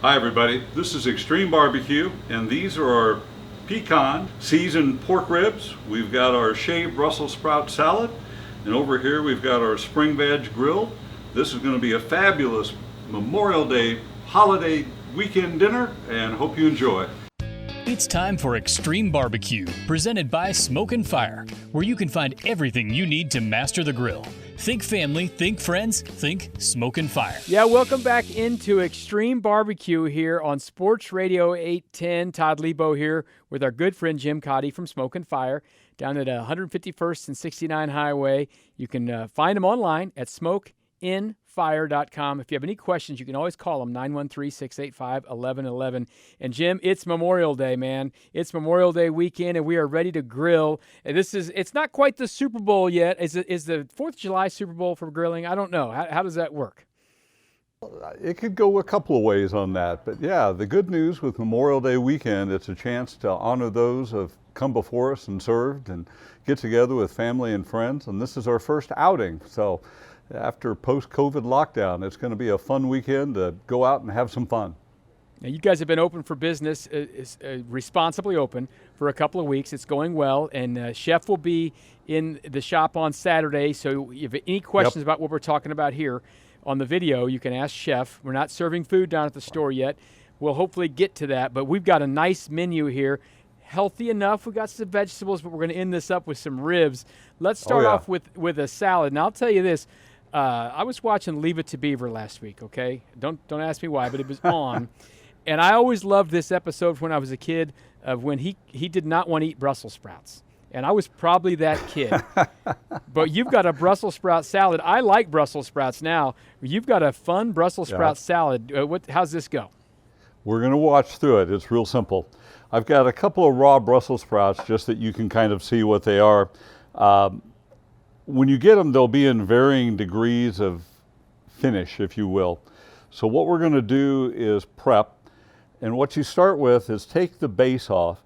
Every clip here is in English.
Hi everybody, this is Xtreme Barbecue, and these are our pecan seasoned pork ribs. We've got our shaved Brussels sprout salad, and over here we've got our spring veg grill. This is going to be a fabulous Memorial Day holiday weekend dinner, and hope you enjoy. It's time for Xtreme Barbecue, presented by Smoke and Fire, where you can find everything you need to master the grill. Think family, think friends, think Smoke and Fire. Yeah, welcome back into Xtreme Barbecue here on Sports Radio 810. Todd Lebo here with our good friend Jim Cotty from Smoke and Fire down at 151st and 69 Highway. You can find them online at smokeinfire.com. If you have any questions, you can always call them, 913-685-1111. And Jim, it's Memorial Day, man. It's Memorial Day weekend, and we are ready to grill. And it's not quite the Super Bowl yet. Is the 4th of July Super Bowl for grilling? I don't know. How does that work? It could go a couple of ways on that, but yeah, the good news with Memorial Day weekend, it's a chance to honor those who have come before us and served and get together with family and friends, and this is our first outing. So after post-COVID lockdown, it's going to be a fun weekend to go out and have some fun. Now, you guys have been open for business, responsibly open, for a couple of weeks. It's going well, and Chef will be in the shop on Saturday. So if you have any questions about what we're talking about here on the video, you can ask Chef. We're not serving food down at the store yet. We'll hopefully get to that, but we've got a nice menu here. Healthy enough. We've got some vegetables, but we're going to end this up with some ribs. Let's start off with a salad. Now, I'll tell you this. I was watching Leave It to Beaver last week, okay? Don't ask me why, but it was on. And I always loved this episode when I was a kid of when he did not want to eat Brussels sprouts. And I was probably that kid. But you've got a Brussels sprout salad. I like Brussels sprouts now. You've got a fun Brussels sprout salad. How's this go? We're going to watch through it. It's real simple. I've got a couple of raw Brussels sprouts just that you can kind of see what they are. When you get them, they'll be in varying degrees of finish, if you will. So what we're going to do is prep. And what you start with is take the base off.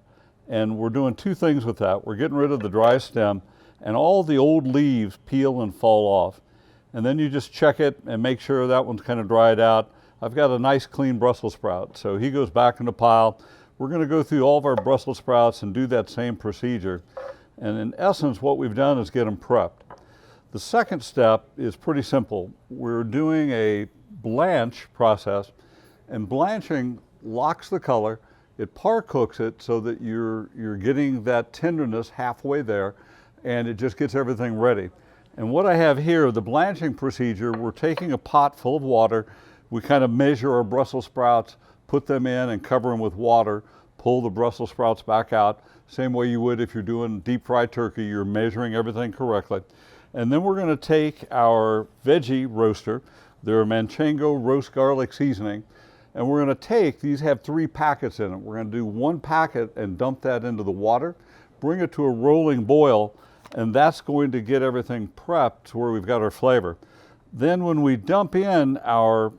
And we're doing two things with that. We're getting rid of the dry stem, and all the old leaves peel and fall off. And then you just check it and make sure that one's kind of dried out. I've got a nice clean Brussels sprout, so he goes back in the pile. We're going to go through all of our Brussels sprouts and do that same procedure. And in essence, what we've done is get them prepped. The second step is pretty simple. We're doing a blanch process, and blanching locks the color. It par cooks it so that you're getting that tenderness halfway there, and it just gets everything ready. And what I have here, the blanching procedure, we're taking a pot full of water. We kind of measure our Brussels sprouts, put them in and cover them with water, pull the Brussels sprouts back out, same way you would if you're doing deep fried turkey. You're measuring everything correctly. And then we're going to take our veggie roaster, their Manchego roast garlic seasoning, and we're going to take, these have 3 packets in it. We're going to do 1 packet and dump that into the water, bring it to a rolling boil, and that's going to get everything prepped to where we've got our flavor. Then when we dump in our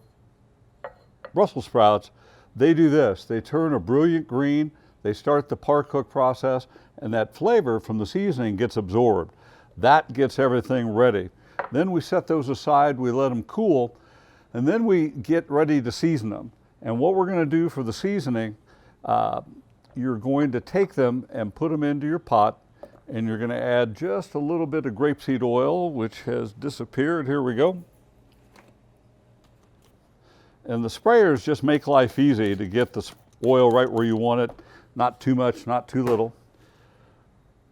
Brussels sprouts, they do this. They turn a brilliant green, they start the par cook process, and that flavor from the seasoning gets absorbed. That gets everything ready. Then we set those aside, we let them cool, and then we get ready to season them. And what we're going to do for the seasoning, you're going to take them and put them into your pot, and you're going to add just a little bit of grapeseed oil, which has disappeared. Here we go. And the sprayers just make life easy to get the oil right where you want it, not too much, not too little.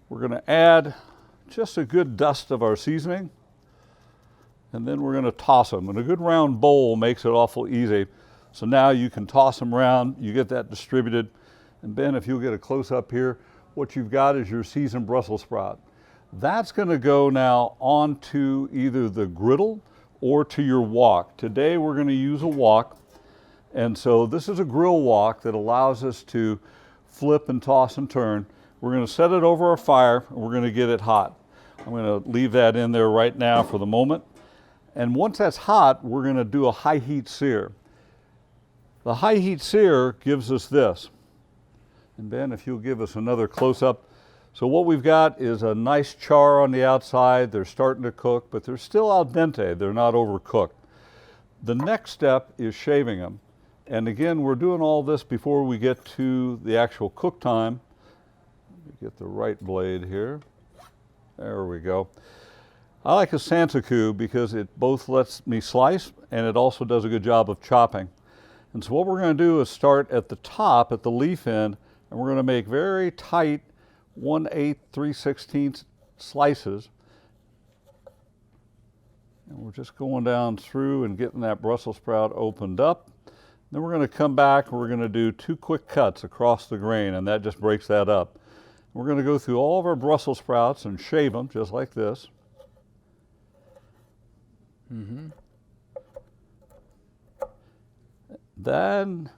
We're going to add just a good dust of our seasoning, and then we're going to toss them. And a good round bowl makes it awful easy. So now you can toss them around, you get that distributed. And Ben, if you'll get a close up here, what you've got is your seasoned Brussels sprout. That's going to go now onto either the griddle or to your wok. Today we're going to use a wok. And so this is a grill wok that allows us to flip and toss and turn. We're going to set it over our fire, and we're going to get it hot. I'm going to leave that in there right now for the moment. And once that's hot, we're going to do a high heat sear. The high heat sear gives us this. And Ben, if you'll give us another close up. So what we've got is a nice char on the outside. They're starting to cook, but they're still al dente. They're not overcooked. The next step is shaving them. And again, we're doing all this before we get to the actual cook time. Let me get the right blade here. There we go. I like a Santoku because it both lets me slice and it also does a good job of chopping. And so what we're going to do is start at the top, at the leaf end, and we're going to make very tight 1/8, 3/16 slices. And we're just going down through and getting that Brussels sprout opened up. Then we're going to come back and we're going to do 2 quick cuts across the grain, and that just breaks that up. We're going to go through all of our Brussels sprouts and shave them just like this. Then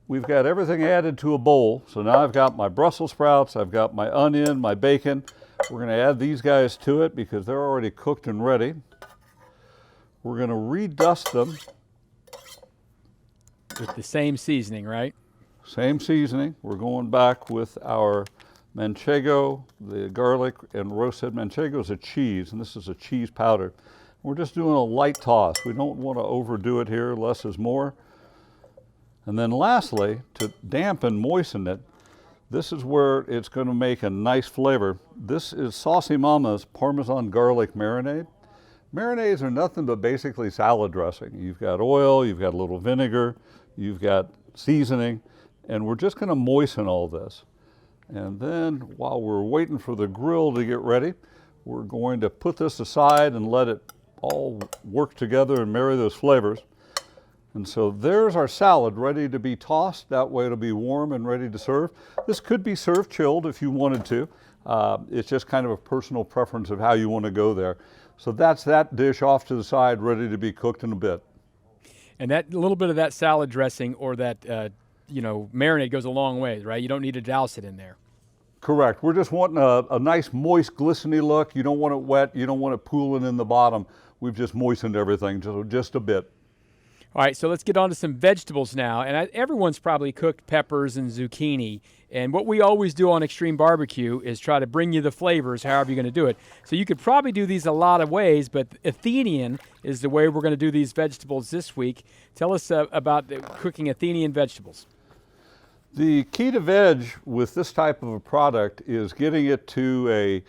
we've got everything added to a bowl. So now I've got my Brussels sprouts, I've got my onion, my bacon. We're going to add these guys to it because they're already cooked and ready. We're going to redust them. With the same seasoning, right? Same seasoning. We're going back with our manchego, the garlic and roasted manchego is a cheese, and this is a cheese powder. We're just doing a light toss. We don't want to overdo it here. Less is more. And then lastly, to dampen, moisten it, this is where it's going to make a nice flavor. This is Saucy Mama's Parmesan garlic marinade. Marinades are nothing but basically salad dressing. You've got oil, you've got a little vinegar, you've got seasoning, and we're just going to moisten all this. And then while we're waiting for the grill to get ready, we're going to put this aside and let it all work together and marry those flavors. And so there's our salad ready to be tossed. That way it'll be warm and ready to serve. This could be served chilled if you wanted to. It's just kind of a personal preference of how you want to go there. So that's that dish off to the side, ready to be cooked in a bit. And that little bit of that salad dressing or that marinade goes a long way, right? You don't need to douse it in there. Correct. We're just wanting a nice moist, glistening look. You don't want it wet. You don't want it pooling in the bottom. We've just moistened everything just a bit. All right, so let's get on to some vegetables now. And everyone's probably cooked peppers and zucchini. And what we always do on Xtreme Barbecue is try to bring you the flavors, however you're going to do it. So you could probably do these a lot of ways, but Athenian is the way we're going to do these vegetables this week. Tell us about cooking Athenian vegetables. The key to veg with this type of a product is getting it to a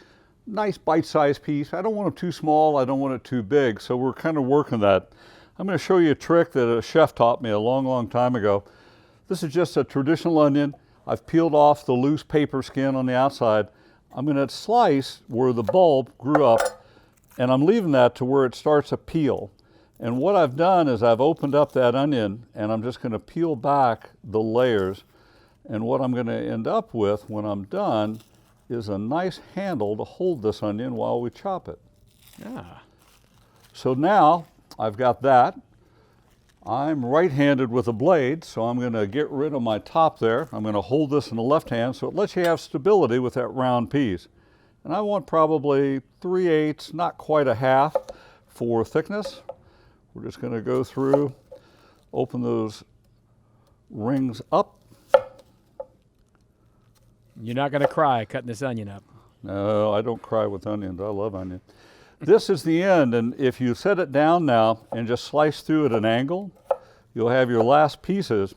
nice bite-sized piece. I don't want it too small, I don't want it too big, so we're kind of working that. I'm going to show you a trick that a chef taught me a long, long time ago. This is just a traditional onion. I've peeled off the loose paper skin on the outside. I'm going to slice where the bulb grew up, and I'm leaving that to where it starts to peel. And what I've done is I've opened up that onion, and I'm just going to peel back the layers. And what I'm going to end up with when I'm done is a nice handle to hold this onion while we chop it. Ah. So now I've got that. I'm right-handed with a blade, so I'm going to get rid of my top there. I'm going to hold this in the left hand so it lets you have stability with that round piece. And I want probably 3/8, not quite a half, for thickness. We're just going to go through, open those rings up. You're not going to cry cutting this onion up. No, I don't cry with onions. I love onion. This is the end, and if you set it down now and just slice through at an angle, you'll have your last pieces.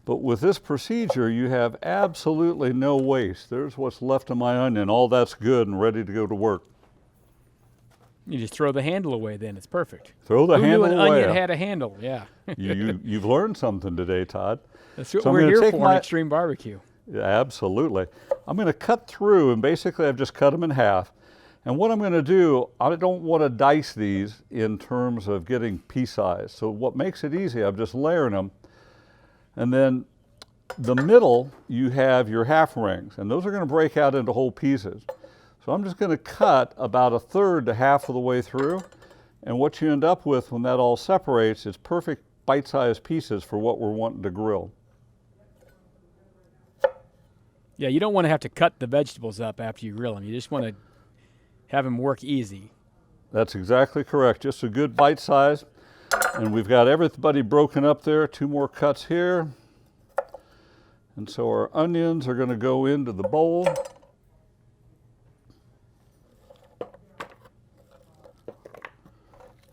But with this procedure, you have absolutely no waste. There's what's left of my onion. All that's good and ready to go to work. You just throw the handle away then. It's perfect. Throw the handle away. Who knew an onion had a handle? Yeah. You've learned something today, Todd. That's what So I'm we're gonna here take for my- on Xtreme Barbecue. Yeah, absolutely. I'm going to cut through, and basically I've just cut them in half. And what I'm going to do, I don't want to dice these in terms of getting piece size. So what makes it easy, I'm just layering them. And then the middle, you have your half rings, and those are going to break out into whole pieces. So I'm just going to cut about 1/3 to half of the way through. And what you end up with when that all separates is perfect bite-sized pieces for what we're wanting to grill. Yeah, you don't want to have to cut the vegetables up after you grill them. You just want to have them work easy. That's exactly correct. Just a good bite size. And we've got everybody broken up there. 2 more cuts here. And so our onions are going to go into the bowl.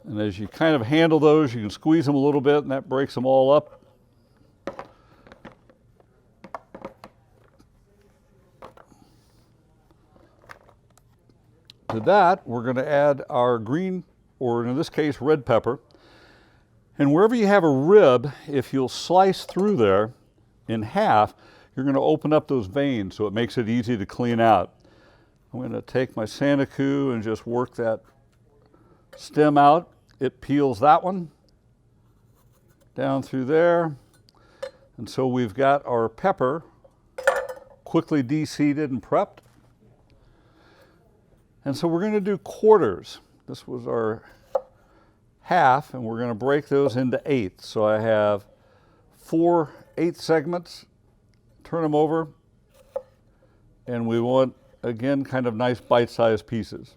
And as you kind of handle those, you can squeeze them a little bit, and that breaks them all up. To that, we're going to add our green, or in this case, red pepper. And wherever you have a rib, if you'll slice through there in half, you're going to open up those veins so it makes it easy to clean out. I'm going to take my Santa-Cu and just work that stem out. It peels that one down through there. And so we've got our pepper quickly de-seeded and prepped. And so we're going to do quarters. This was our half, and we're going to break those into eighths. So I have 4 8 segments, turn them over, and we want, again, kind of nice bite-sized pieces.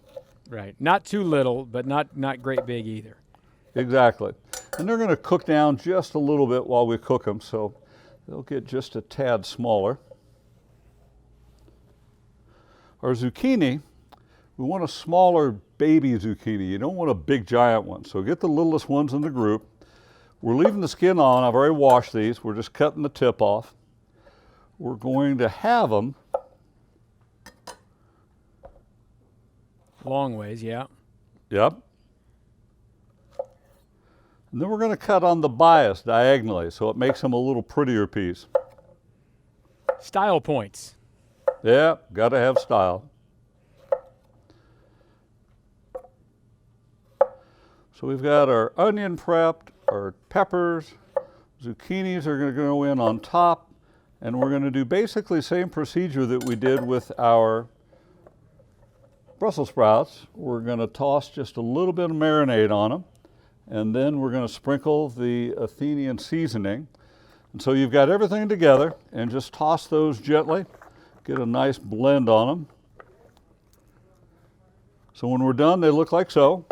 Right. Not too little, but not great big either. Exactly. And they're going to cook down just a little bit while we cook them, so they'll get just a tad smaller. Our zucchini, we want a smaller baby zucchini. You don't want a big giant one. So get the littlest ones in the group. We're leaving the skin on. I've already washed these. We're just cutting the tip off. We're going to have them long ways, yeah. Yep. And then we're going to cut on the bias diagonally so it makes them a little prettier piece. Style points. Yeah, got to have style. So we've got our onion prepped, our peppers, zucchinis are going to go in on top, and we're going to do basically the same procedure that we did with our Brussels sprouts. We're going to toss just a little bit of marinade on them, and then we're going to sprinkle the Athenian seasoning. And so you've got everything together, and just toss those gently, get a nice blend on them. So when we're done, they look like so.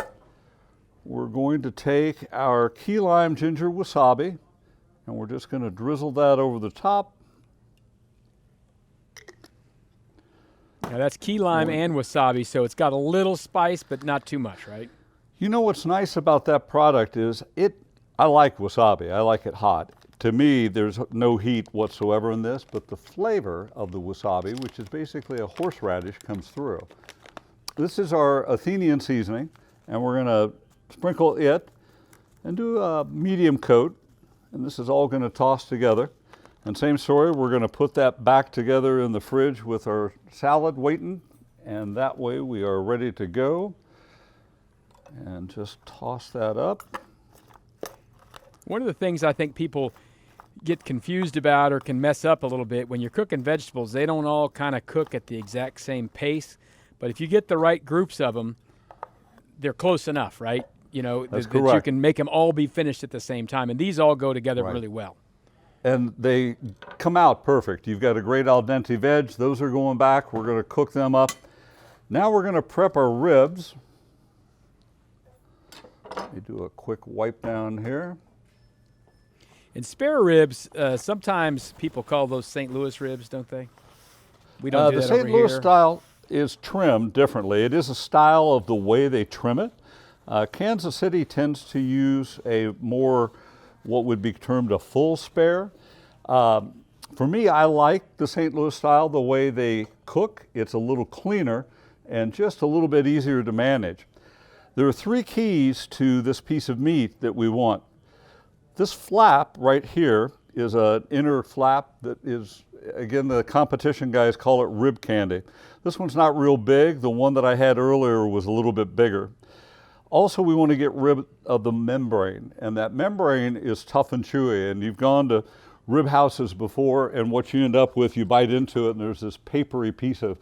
We're going to take our key lime ginger wasabi, and we're just going to drizzle that over the top. Now that's key lime and wasabi, so it's got a little spice, but not too much, right? You know what's nice about that product is I like wasabi. I like it hot. To me, there's no heat whatsoever in this, but the flavor of the wasabi, which is basically a horseradish, comes through. This is our Athenian seasoning, and we're going to sprinkle it and do a medium coat, and this is all going to toss together. And same story, we're going to put that back together in the fridge with our salad waiting, and that way we are ready to go. And just toss that up. One of the things I think people get confused about or can mess up a little bit, when you're cooking vegetables, they don't all kind of cook at the exact same pace. But if you get the right groups of them, they're close enough, right? You know, that you can make them all be finished at the same time. And these all go together really well. And they come out perfect. You've got a great al dente veg. Those are going back. We're going to cook them up. Now we're going to prep our ribs. Let me do a quick wipe down here. And spare ribs, sometimes people call those St. Louis ribs, don't they? We don't do that over here. The St. Louis style is trimmed differently. It is a style of the way they trim it. Kansas City tends to use a more, what would be termed a full spare. For me, I like the St. Louis style, the way they cook. It's a little cleaner and just a little bit easier to manage. There are 3 keys to this piece of meat that we want. This flap right here is an inner flap that is, again, the competition guys call it rib candy. This one's not real big. The one that I had earlier was a little bit bigger. Also, we want to get rid of the membrane, and that membrane is tough and chewy, and you've gone to rib houses before, and what you end up with, you bite into it, and there's this papery piece of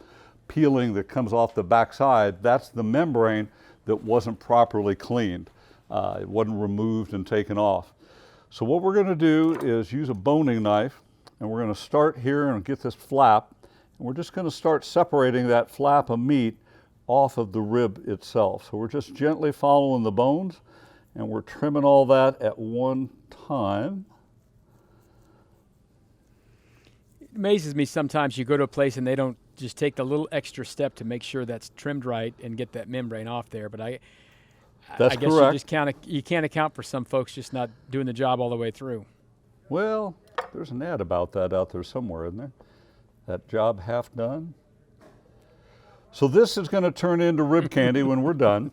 peeling that comes off the backside. That's the membrane that wasn't properly cleaned. It wasn't removed and taken off. So what we're going to do is use a boning knife, and we're going to start here and get this flap, and we're just going to start separating that flap of meat off of the rib itself. So we're just gently following the bones, and we're trimming all that at one time. It amazes me sometimes you go to a place and they don't just take the little extra step to make sure that's trimmed right and get that membrane off there. But I guess correct. you can't account for some folks just not doing the job all the way through. Well, there's an ad about that out there somewhere, isn't there? That job half done. So this is going to turn into rib candy when we're done.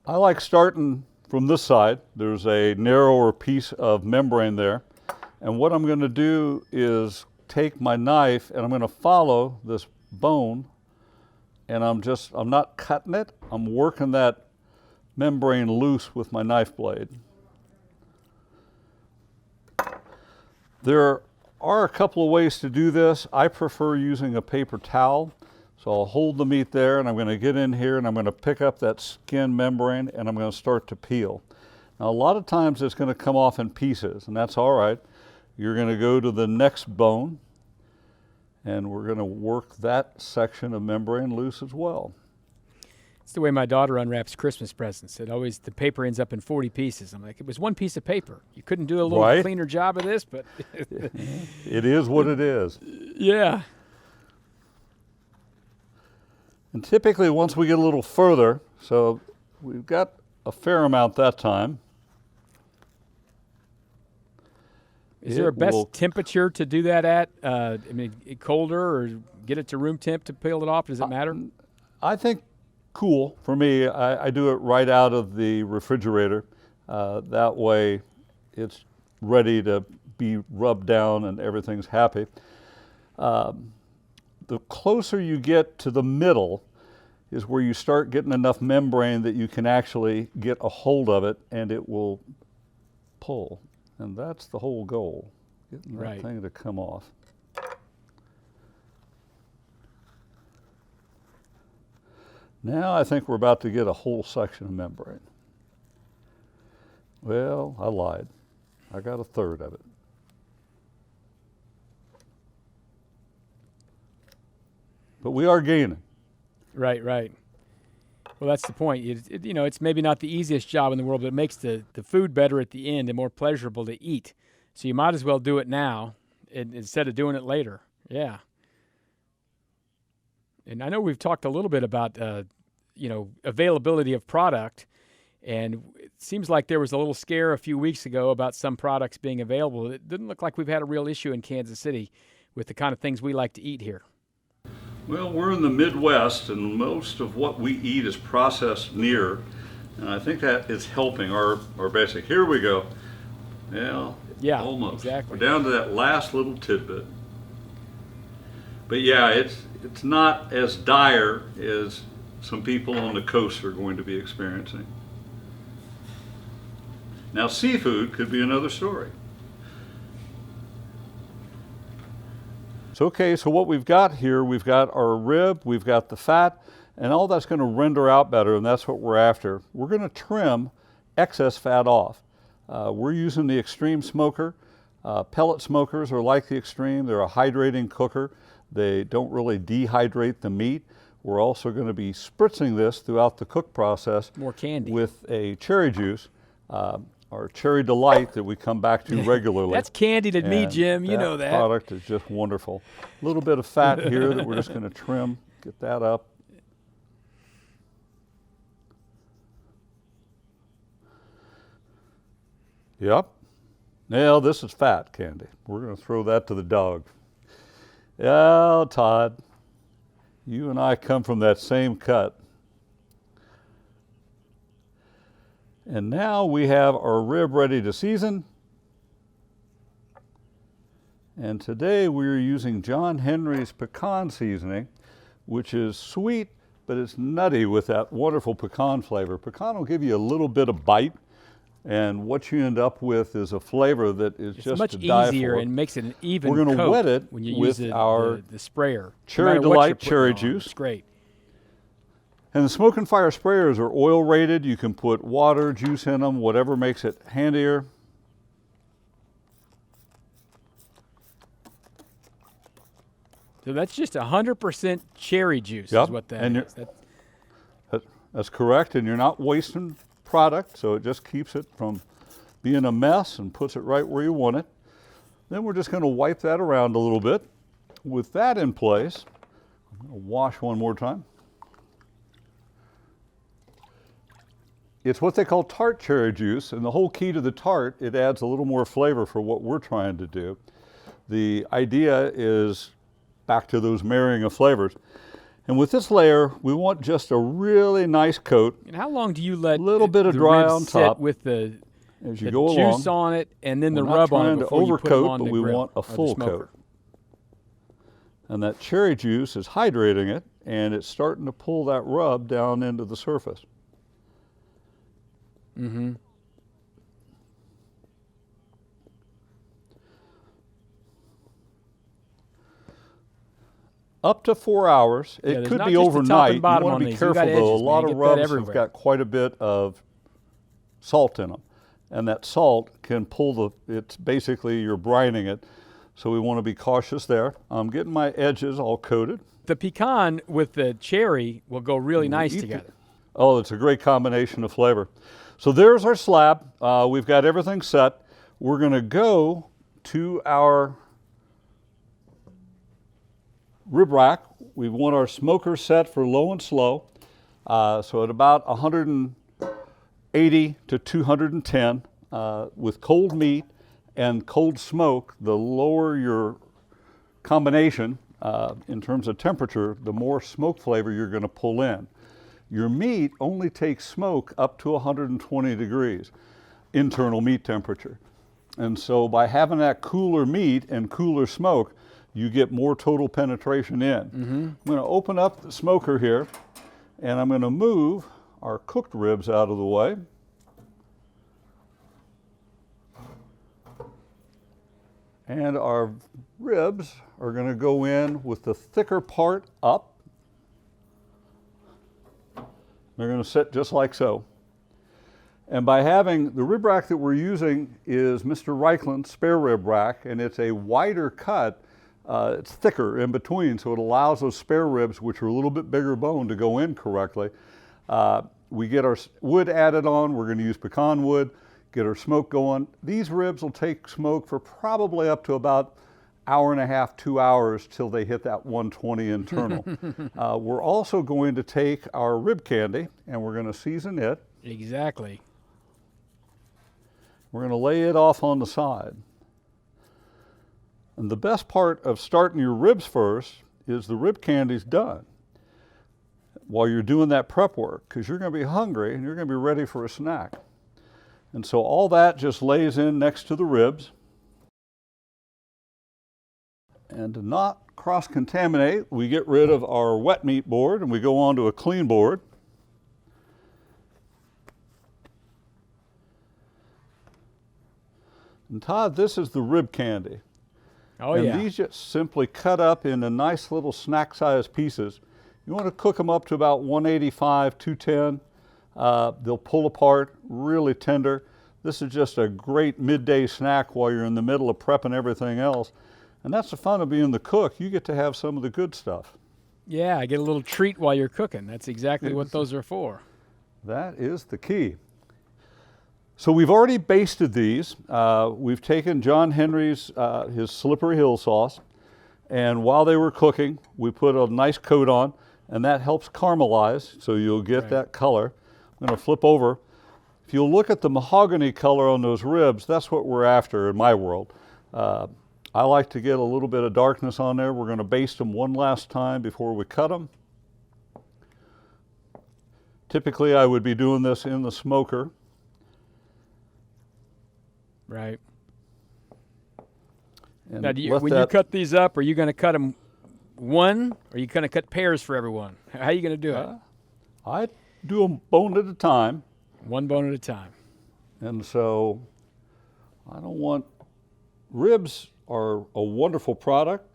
I like starting from this side. There's a narrower piece of membrane there. And what I'm going to do is take my knife and I'm going to follow this bone, and I'm not cutting it, I'm working that membrane loose with my knife blade. There are a couple of ways to do this. I prefer using a paper towel. So I'll hold the meat there, and I'm going to get in here and I'm going to pick up that skin membrane and I'm going to start to peel. Now a lot of times it's going to come off in pieces, and that's all right. You're going to go to the next bone and we're going to work that section of membrane loose as well. It's the way my daughter unwraps Christmas presents. The paper ends up in 40 pieces. I'm like, it was one piece of paper. You couldn't do a little cleaner job of this, but it is what it is. Yeah. And typically once we get a little further, so we've got a fair amount that time. Is there a best temperature to do that at? I mean, colder, or get it to room temp to peel it off? Does it matter? I think cool. For me, I do it right out of the refrigerator. That way it's ready to be rubbed down and everything's happy. The closer you get to the middle is where you start getting enough membrane that you can actually get a hold of it and it will pull. And that's the whole goal, getting that thing to come off. Now I think we're about to get a whole section of membrane. Well, I lied. I got a third of it. But we are gaining. Right. Well, that's the point. It's maybe not the easiest job in the world, but it makes the food better at the end and more pleasurable to eat. So you might as well do it now instead of doing it later. Yeah. And I know we've talked a little bit about, availability of product. And it seems like there was a little scare a few weeks ago about some products being available. It didn't look like we've had a real issue in Kansas City with the kind of things we like to eat here. Well, we're in the Midwest, and most of what we eat is processed near, and I think that is helping our basic. Here we go. Well, yeah, almost. Exactly. We're down to that last little tidbit. But yeah, it's not as dire as some people on the coast are going to be experiencing. Now, seafood could be another story. Okay, so what we've got here, we've got our rib, we've got the fat, and all that's going to render out better, and that's what we're after. We're going to trim excess fat off. We're using the Xtreme smoker. Pellet smokers are like the Xtreme. They're a hydrating cooker. They don't really dehydrate the meat. We're also going to be spritzing this throughout the cook process. More candy. With a cherry juice. Our Cherry Delight that we come back to regularly. That's candy to me, Jim. You know that. That product is just wonderful. A little bit of fat here that we're just going to trim, get that up. Yep. Now this is fat candy. We're going to throw that to the dog. Yeah, Todd, you and I come from that same cut. And now we have our rib ready to season. And today we're using John Henry's Pecan Seasoning, which is sweet, but it's nutty with that wonderful pecan flavor. Pecan will give you a little bit of bite, and what you end up with is a flavor that is just much to die easier for. And makes it an even We're going to coat wet it when you with use our the sprayer. Cherry No matter what Delight you're putting cherry on, juice. It's great. And the Smoke and Fire sprayers are oil rated. You can put water, juice in them, whatever makes it handier. So that's just 100% cherry juice is what that is. That's correct, and you're not wasting product, so it just keeps it from being a mess and puts it right where you want it. Then we're just going to wipe that around a little bit. With that in place, I'm going to wash one more time. It's what they call tart cherry juice, and the whole key to the tart, it adds a little more flavor for what we're trying to do. The idea is back to those marrying of flavors. And with this layer, we want just a really nice coat. And how long do you let little bit of the dry ribs on sit top with the as you the go juice along. on it and then the We're not rub on it trying to before you put them overcoat, on but the we grill want a or the full smoker? coat. And that cherry juice is hydrating it, and it's starting to pull that rub down into the surface. Mm-hmm. Up to 4 hours. Yeah, It there's could not be just the top overnight. and You bottom want on to be these. You careful got though. edges, A man. lot Get of that rubs have everywhere. got quite a bit of salt in them, and that salt can pull it's basically you're brining it, so we want to be cautious there. I'm getting my edges all coated. The pecan with the cherry will go really nice Eat together. Oh, it's a great combination of flavor. So there's our slab. We've got everything set. We're going to go to our rib rack. We want our smoker set for low and slow. So at about 180 to 210 with cold meat and cold smoke, the lower your combination in terms of temperature, the more smoke flavor you're going to pull in. Your meat only takes smoke up to 120 degrees, internal meat temperature. And so by having that cooler meat and cooler smoke, you get more total penetration in. I'm going to open up the smoker here, and I'm going to move our cooked ribs out of the way. And our ribs are going to go in with the thicker part up. They're going to sit just like so. And by having the rib rack that we're using is Mr. Reichland's spare rib rack, and it's a wider cut. It's thicker in between, so it allows those spare ribs, which are a little bit bigger bone, to go in correctly. We get our wood added on. We're going to use pecan wood, get our smoke going. These ribs will take smoke for probably up to about hour and a half, 2 hours till they hit that 120 internal. We're also going to take our rib candy and we're going to season it. Exactly. We're going to lay it off on the side. And the best part of starting your ribs first is the rib candy's done while you're doing that prep work, because you're going to be hungry and you're going to be ready for a snack. And so all that just lays in next to the ribs. And to not cross-contaminate, we get rid of our wet meat board and we go on to a clean board. And Todd, this is the rib candy. Oh, and yeah. these just simply cut up into nice little snack-sized pieces. You want to cook them up to about 185, 210. They'll pull apart, really tender. This is just a great midday snack while you're in the middle of prepping everything else. And that's the fun of being the cook. You get to have some of the good stuff. Yeah, I get a little treat while you're cooking. That's exactly what those are for. That is the key. So we've already basted these. We've taken John Henry's, his Slippery Hill sauce, and while they were cooking, we put a nice coat on, and that helps caramelize, so you'll get that color. I'm going to flip over. If you'll look at the mahogany color on those ribs, that's what we're after in my world. I like to get a little bit of darkness on there. We're going to baste them one last time before we cut them. Typically, I would be doing this in the smoker. Right. And Now, when you cut these up, are you going to cut them one, or are you going to cut pairs for everyone? How are you going to do it? I do them bone at a time. One bone at a time. And so I don't want, ribs are a wonderful product,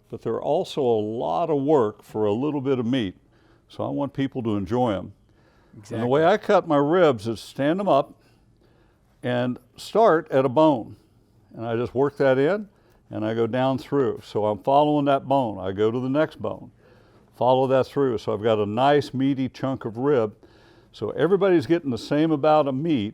but they're also a lot of work for a little bit of meat. So I want people to enjoy them. Exactly. And the way I cut my ribs is stand them up and start at a bone. And I just work that in and I go down through. So I'm following that bone. I go to the next bone, follow that through. So I've got a nice meaty chunk of rib. So everybody's getting the same amount of meat.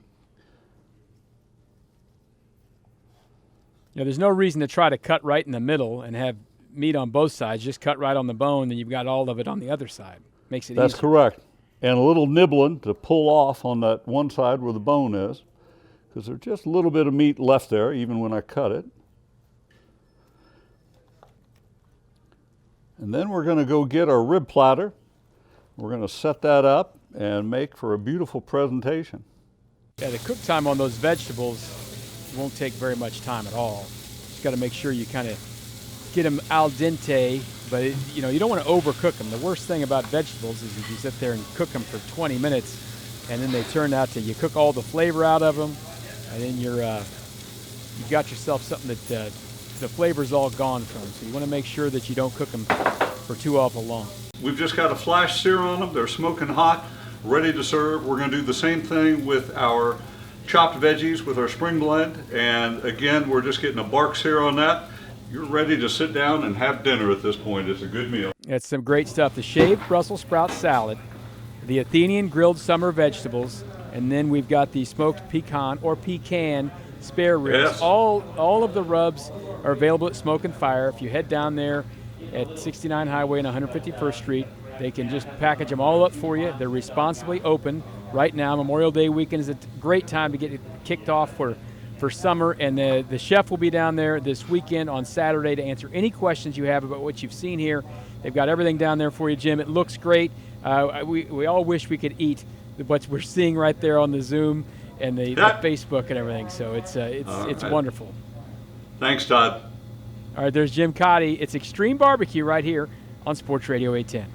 Yeah, there's no reason to try to cut right in the middle and have meat on both sides. Just cut right on the bone, and you've got all of it on the other side. Makes it That's easier. correct. And a little nibbling to pull off on that one side where the bone is, because there's just a little bit of meat left there, even when I cut it. And then we're going to go get our rib platter. We're going to set that up and make for a beautiful presentation. Yeah, the cook time on those vegetables won't take very much time at all. Just got to make sure you kind of get them al dente, but you don't want to overcook them. The worst thing about vegetables is if you sit there and cook them for 20 minutes and then they turn out to, you cook all the flavor out of them, and then you've got yourself something that the flavor's all gone from. So you want to make sure that you don't cook them for too awful long. We've just got a flash sear on them. They're smoking hot, ready to serve. We're going to do the same thing with our chopped veggies with our spring blend. And again, we're just getting a bark sear on that. You're ready to sit down and have dinner at this point. It's a good meal. That's some great stuff. The shaved Brussels sprout salad, the Athenian grilled summer vegetables, and then we've got the smoked pecan or pecan spare ribs. Yes. All of the rubs are available at Smoke and Fire. If you head down there at 69 Highway and 151st Street, they can just package them all up for you. They're responsibly open right now. Memorial Day weekend is a great time to get it kicked off for summer, and the chef will be down there this weekend on Saturday to answer any questions you have about what you've seen here. They've got everything down there for you, Jim. It looks great. We all wish we could eat what we're seeing right there on the Zoom and the Facebook and everything. So it's right. wonderful. Thanks, Todd. All right, there's Jim Cotty. It's Xtreme Barbecue right here on Sports Radio 810.